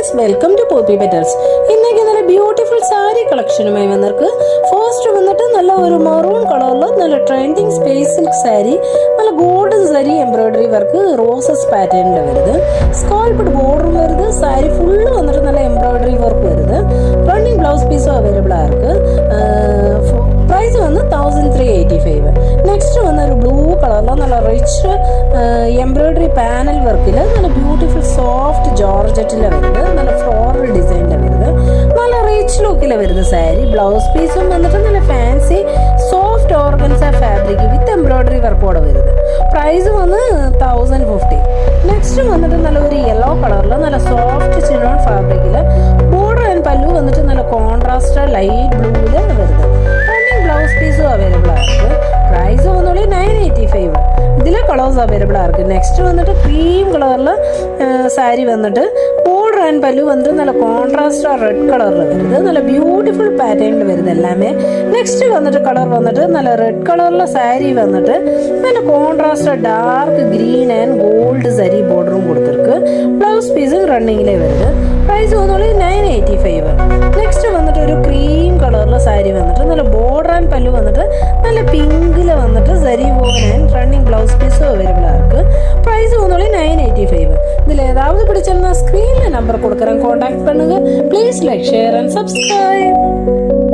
guys, welcome to Poppy Petals. ഇന്നേക്ക് നല്ല beautiful sari കളക്ഷനുമായി വന്നിർക്ക് first വന്നിട്ട് നല്ല ഒരു മറൂൺ കളറിൽ നല്ല ട്രെൻഡിങ് സ്പേസ് സിൽക്ക് സാരി നല്ല golden sari embroidery work roses പാറ്റേണിൽ വരുത് സ്കാൾപ്ഡ് ബോർഡറും വരുത് സാരി ഫുള്ള് വന്നിട്ട് നല്ല എംബ്രോയിഡറി വർക്ക് വരുത് റണ്ണിങ് ബ്ലൗസ് പീസും അവൈലബിൾ ആർക്ക് പ്രൈസ് വന്ന് 1385. നെക്സ്റ്റ് വന്ന ഒരു ബ്ലൂ കളറിൽ നല്ല റിച്ച് എംബ്രോയിഡറി പാനൽ വർക്കിൽ നല്ല ബ്യൂട്ടിഫുൾ സോഫ്റ്റ് ജോർജറ്റിൽ വരുന്നത് നല്ല ഫ്ലോറൽ ഡിസൈനിൽ വരുന്നത് നല്ല റിച്ച് ലുക്കിൽ വരുന്ന സാരി ബ്ലൗസ് പീസും വന്നിട്ട് നല്ല fancy soft organza fabric with embroidery വർക്കോടെ വരുന്നത് പ്രൈസ് വന്ന് 1050. നെക്സ്റ്റ് വന്നിട്ട് നല്ല ഒരു യെല്ലോ കളറിൽ നല്ല സോഫ്റ്റ് ചിനോൺ ഫാബ്രിക്കിൽ ബോർഡർ ആൻഡ് പല്ലു വന്നിട്ട് നല്ല കോൺട്രാസ്റ്റ് ലൈറ്റ് ബ്ലൂവിൽ വരുന്നത് റണ്ണിങ് ബ്ലൗസ് പീസും അവൈലബിൾ ആർക്ക് പ്രൈസ് വന്നോളി 985. ഇതിലെ കളേഴ്സ് അവൈലബിൾ ആർക്ക് നെക്സ്റ്റ് വന്നിട്ട് ക്രീം കളറിൽ സാരി വന്നിട്ട് ബോർഡർ ആൻഡ് പല്ലു വന്നിട്ട് നല്ല കോൺട്രാസ്റ്റ് റെഡ് കളറിൽ വരുന്നത് നല്ല ബ്യൂട്ടിഫുൾ പാറ്റേണിൽ വരുന്നത് എല്ലാമേ നെക്സ്റ്റ് വന്നിട്ട് കളർ വന്നിട്ട് നല്ല റെഡ് കളറിലെ സാരി വന്നിട്ട് നല്ല contrast dark green and gold sari ബോർഡറും കൊടുത്തിருக்கு ബ്ലൗസ് പീസും റണ്ണിങ്ങിലേ വരുന്നത് പ്രൈസ് വന്നോളി 985. നെക്സ്റ്റ് വന്നിട്ട് ഒരു ക്രീം കളറിലെ സാരി വന്നിട്ട് നല്ല ബോർഡർ ആൻഡ് പല്ലു വന്നിട്ട് നല്ല പിങ്കിൽ വന്നിട്ട് സരി വോവൻ ആൻഡ് റണ്ണിങ് ബ്ലൗസ് പീസും അവൈലബിൾ ആർക്ക് പ്രൈസ് വന്നോളി 985. இதில் ஏதாவது பிடிச்சிருந்தா ஸ்க்ரீனில் நம்பர் கொடுக்குறேன், காண்டாக்ட் பண்ணுங்க. Please like share and subscribe.